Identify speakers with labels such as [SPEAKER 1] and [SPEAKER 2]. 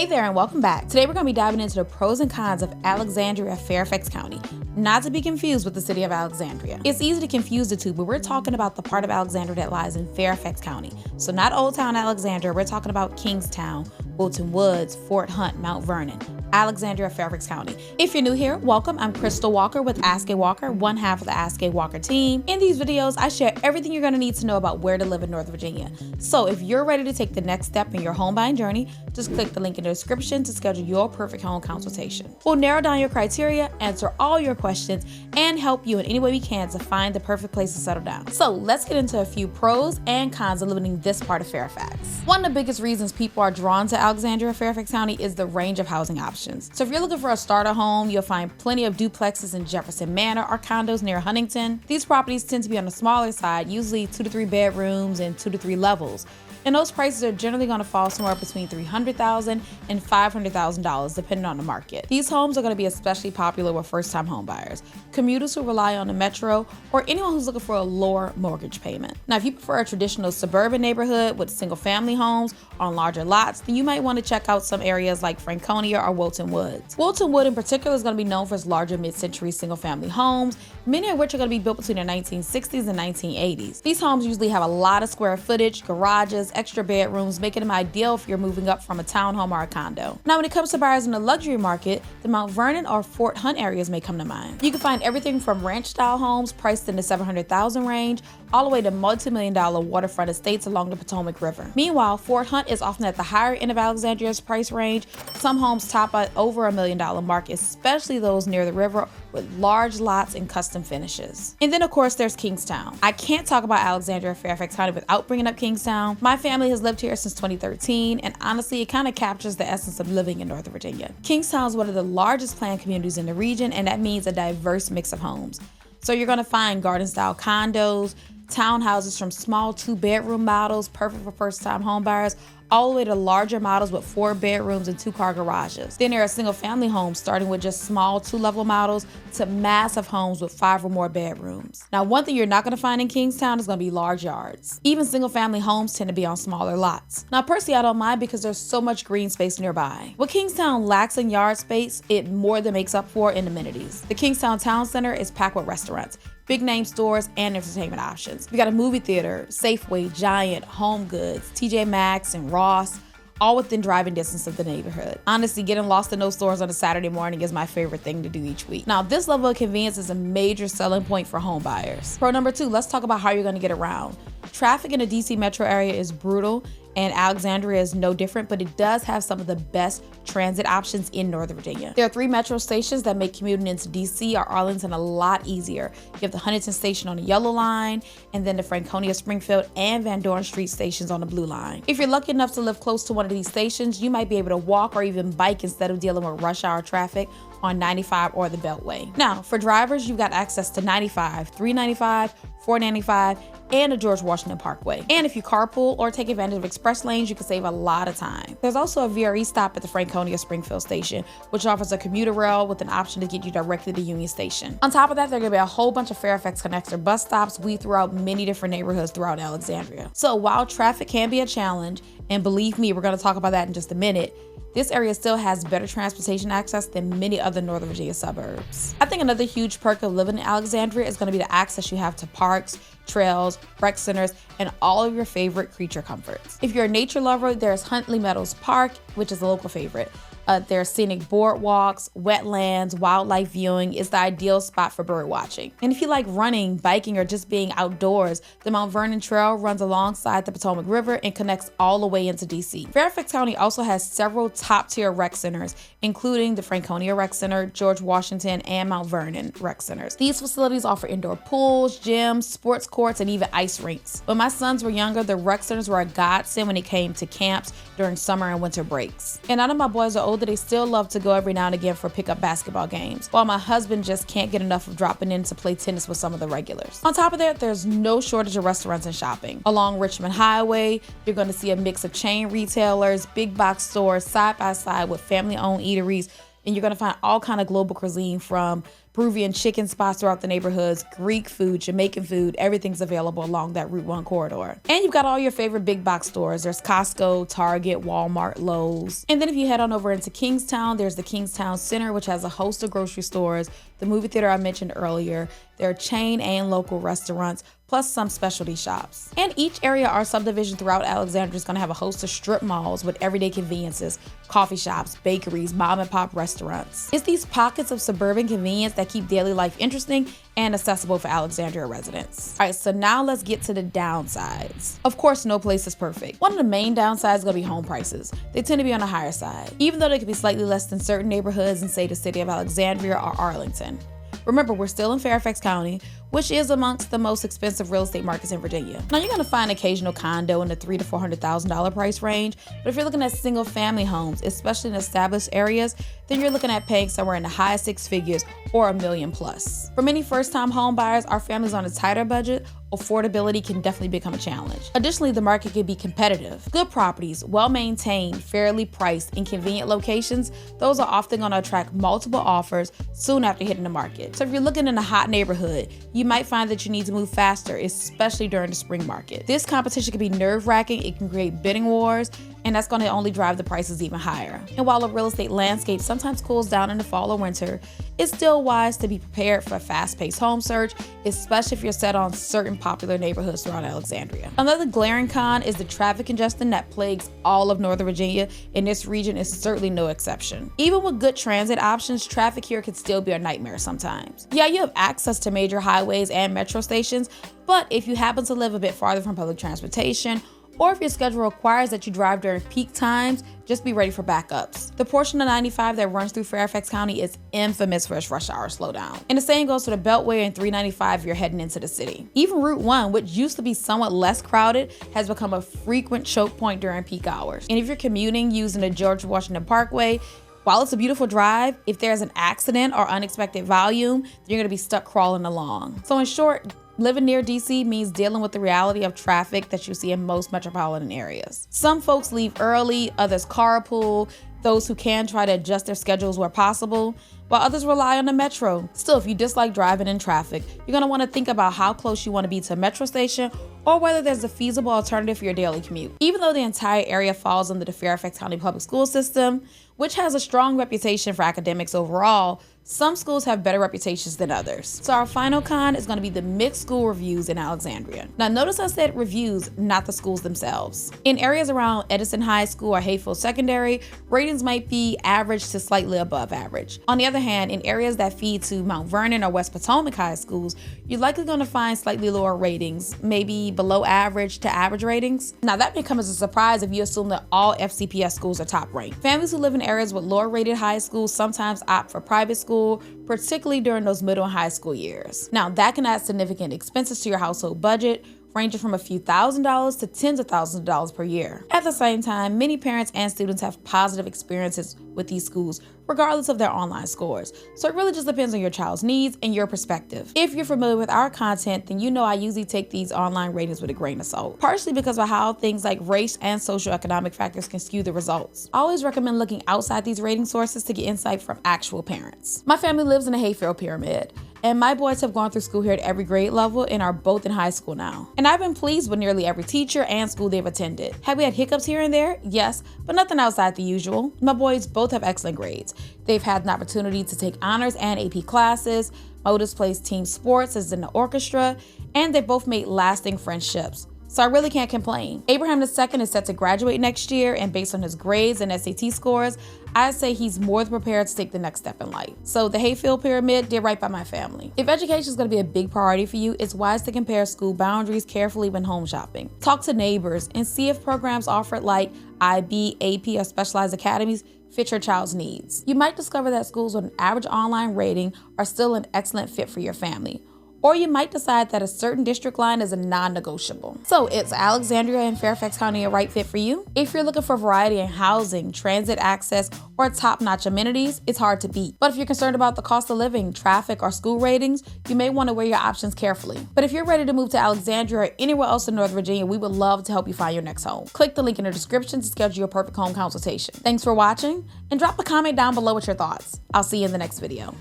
[SPEAKER 1] Hey there and welcome back. Today we're going to be diving into the pros and cons of Alexandria, Fairfax County, not to be confused with the city of Alexandria. It's easy to confuse the two, but we're talking about the part of Alexandria that lies in Fairfax County. So not Old Town Alexandria, we're talking about Kingstowne, Wilton Woods, Fort Hunt, Mount Vernon, Alexandria, Fairfax County. If you're new here, welcome. I'm Crystal Walker with 𝗙𝗵𝗿𝗄𝗅, one half of the 𝗙𝗵𝗍 team. In these videos, I share everything you're going to need to know about where to live in Northern Virginia. So if you're ready to take the next step in your home buying journey, just click the link in the description to schedule your perfect home consultation. We'll narrow down your criteria, answer all your questions, and help you in any way we can to find the perfect place to settle down. So let's get into a few pros and cons of living in this part of Fairfax. One of the biggest reasons people are drawn to Alexandria, Fairfax County is the range of housing options. So if you're looking for a starter home, you'll find plenty of duplexes in Jefferson Manor or condos near Huntington. These properties tend to be on the smaller side, usually 2 to 3 bedrooms and 2 to 3 levels. And those prices are generally going to fall somewhere between $300,000 and $500,000 depending on the market. These homes are going to be especially popular with first-time home buyers, commuters who rely on the metro, or anyone who's looking for a lower mortgage payment. Now, if you prefer a traditional suburban neighborhood with single-family homes on larger lots, then you might want to check out some areas like Franconia or Wilton Woods. Wilton Wood in particular is going to be known for its larger mid-century single-family homes, many of which are going to be built between the 1960s and 1980s. These homes usually have a lot of square footage, garages, extra bedrooms, making them ideal if you're moving up from a townhome or a condo. Now, when it comes to buyers in the luxury market, the Mount Vernon or Fort Hunt areas may come to mind. You can find everything from ranch-style homes priced in the $700,000 range, all the way to multi-million-dollar waterfront estates along the Potomac River. Meanwhile, Fort Hunt is often at the higher end of Alexandria's price range. Some homes top at over $1 million mark, especially those near the river with large lots and custom finishes. And then of course there's Kingstowne. I can't talk about Alexandria, Fairfax County without bringing up Kingstowne. My family has lived here since 2013, and honestly, it kind of captures the essence of living in Northern Virginia. Kingstowne is one of the largest planned communities in the region, and that means a diverse mix of homes. So you're gonna find garden-style condos, townhouses from small 2-bedroom models, perfect for first-time homebuyers, all the way to larger models with 4 bedrooms and 2-car garages. Then there are single-family homes starting with just small 2-level models to massive homes with 5 or more bedrooms. Now, one thing you're not going to find in Kingstowne is going to be large yards. Even single-family homes tend to be on smaller lots. Now, personally, I don't mind because there's so much green space nearby. What Kingstowne lacks in yard space, it more than makes up for in amenities. The Kingstowne Town Center is packed with restaurants, big name stores, and entertainment options. We got a movie theater, Safeway, Giant, Home Goods, TJ Maxx, and Ross, all within driving distance of the neighborhood. Honestly, getting lost in those stores on a Saturday morning is my favorite thing to do each week. Now, this level of convenience is a major selling point for home buyers. Pro number 2, let's talk about how you're going to get around. Traffic in the DC metro area is brutal, and Alexandria is no different, but it does have some of the best transit options in Northern Virginia. There are 3 metro stations that make commuting into DC or Arlington a lot easier. You have the Huntington station on the yellow line, and then the Franconia, Springfield, and Van Dorn Street stations on the blue line. If you're lucky enough to live close to one of these stations, you might be able to walk or even bike instead of dealing with rush hour traffic on 95 or the Beltway. Now, for drivers, you've got access to 95, 395, 495, and the George Washington Parkway. And if you carpool or take advantage of express lanes, you can save a lot of time. There's also a VRE stop at the Franconia Springfield station, which offers a commuter rail with an option to get you directly to Union Station. On top of that, there are going to be a whole bunch of Fairfax Connector bus stops weave throughout many different neighborhoods throughout Alexandria. So while traffic can be a challenge, and believe me, we're going to talk about that in just a minute, this area still has better transportation access than many other Northern Virginia suburbs. I think another huge perk of living in Alexandria is going to be the access you have to parks, trails, rec centers, and all of your favorite creature comforts. If you're a nature lover, there's Huntley Meadows Park, which is a local favorite. There's scenic boardwalks, wetlands, wildlife viewing. It's the ideal spot for bird watching. And if you like running, biking, or just being outdoors, the Mount Vernon Trail runs alongside the Potomac River and connects all the way into DC. Fairfax County also has several top-tier rec centers, including the Franconia Rec Center, George Washington, and Mount Vernon Rec Centers. These facilities offer indoor pools, gyms, sports courts, and even ice rinks. When my sons were younger, the rec centers were a godsend when it came to camps during summer and winter breaks. And now that my boys are older, they still love to go every now and again for pickup basketball games, while my husband just can't get enough of dropping in to play tennis with some of the regulars. On top of that, there's no shortage of restaurants and shopping. Along Richmond Highway, you're going to see a mix of chain retailers, big box stores, side by side with family-owned eateries, and you're going to find all kind of global cuisine from Peruvian chicken spots throughout the neighborhoods, Greek food, Jamaican food, everything's available along that Route 1 corridor. And you've got all your favorite big box stores. There's Costco, Target, Walmart, Lowe's. And then if you head on over into Kingstowne, there's the Kingstowne Center, which has a host of grocery stores, the movie theater I mentioned earlier. There are chain and local restaurants, plus some specialty shops. And each area or subdivision throughout Alexandria is going to have a host of strip malls with everyday conveniences, coffee shops, bakeries, mom and pop restaurants. It's these pockets of suburban convenience that keep daily life interesting and accessible for Alexandria residents. All right, so now let's get to the downsides. Of course, no place is perfect. One of the main downsides is gonna be home prices. They tend to be on the higher side, even though they could be slightly less than certain neighborhoods in, say, the city of Alexandria or Arlington. Remember, we're still in Fairfax County, which is amongst the most expensive real estate markets in Virginia. Now, you're gonna find an occasional condo in the $300,000 to $400,000 price range, but if you're looking at single family homes, especially in established areas, then you're looking at paying somewhere in the high six figures or $1 million plus. For many first-time home buyers, our families on a tighter budget, affordability can definitely become a challenge. Additionally, the market can be competitive. Good properties, well-maintained, fairly priced, in convenient locations, those are often gonna attract multiple offers soon after hitting the market. So if you're looking in a hot neighborhood, you might find that you need to move faster, especially during the spring market. This competition can be nerve-wracking, it can create bidding wars, and that's going to only drive the prices even higher. And while a real estate landscape sometimes cools down in the fall or winter, it's still wise to be prepared for a fast-paced home search, especially if you're set on certain popular neighborhoods throughout Alexandria. Another glaring con is the traffic congestion that plagues all of Northern Virginia, and this region is certainly no exception. Even with good transit options, traffic here can still be a nightmare sometimes. Yeah, you have access to major highways and metro stations, but if you happen to live a bit farther from public transportation, or if your schedule requires that you drive during peak times, just be ready for backups. The portion of 95 that runs through Fairfax County is infamous for its rush hour slowdown. And the same goes for the Beltway and 395 if you're heading into the city. Even Route 1, which used to be somewhat less crowded, has become a frequent choke point during peak hours. And if you're commuting using the George Washington Parkway, while it's a beautiful drive, if there's an accident or unexpected volume, you're gonna be stuck crawling along. So in short, living near DC means dealing with the reality of traffic that you see in most metropolitan areas. Some folks leave early, others carpool, those who can try to adjust their schedules where possible, while others rely on the metro. Still, if you dislike driving in traffic, you're gonna wanna think about how close you wanna be to a metro station or whether there's a feasible alternative for your daily commute. Even though the entire area falls under the Fairfax County public school system, which has a strong reputation for academics overall, some schools have better reputations than others. So our final con is going to be the mixed school reviews in Alexandria. Now notice I said reviews, not the schools themselves. In areas around Edison High School or Hayfield Secondary, ratings might be average to slightly above average. On the other hand, in areas that feed to Mount Vernon or West Potomac High Schools, you're likely going to find slightly lower ratings, maybe below average to average ratings. Now that may come as a surprise if you assume that all FCPS schools are top ranked. Families who live in areas with lower rated high schools sometimes opt for private school, particularly during those middle and high school years. Now that can add significant expenses to your household budget, ranging from a few $1,000s to tens of thousands of dollars per year. At the same time, many parents and students have positive experiences with these schools, regardless of their online scores. So it really just depends on your child's needs and your perspective. If you're familiar with our content, then you know I usually take these online ratings with a grain of salt, partially because of how things like race and socioeconomic factors can skew the results. I always recommend looking outside these rating sources to get insight from actual parents. My family lives in the Hayfield Pyramid, and my boys have gone through school here at every grade level and are both in high school now. And I've been pleased with nearly every teacher and school they've attended. Have we had hiccups here and there? Yes, but nothing outside the usual. My boys both have excellent grades. They've had an opportunity to take honors and AP classes. My oldest plays team sports, is in the orchestra, and they both made lasting friendships. So I really can't complain. Abraham II is set to graduate next year, and based on his grades and SAT scores, I'd say he's more than prepared to take the next step in life. So the Hayfield Pyramid did right by my family. If education is going to be a big priority for you, it's wise to compare school boundaries carefully when home shopping. Talk to neighbors and see if programs offered like IB, AP, or specialized academies fit your child's needs. You might discover that schools with an average online rating are still an excellent fit for your family. Or you might decide that a certain district line is a non-negotiable. So is Alexandria and Fairfax County a right fit for you? If you're looking for variety in housing, transit access, or top-notch amenities, it's hard to beat. But if you're concerned about the cost of living, traffic, or school ratings, you may want to weigh your options carefully. But if you're ready to move to Alexandria or anywhere else in Northern Virginia, we would love to help you find your next home. Click the link in the description to schedule your perfect home consultation. Thanks for watching, and drop a comment down below with your thoughts. I'll see you in the next video.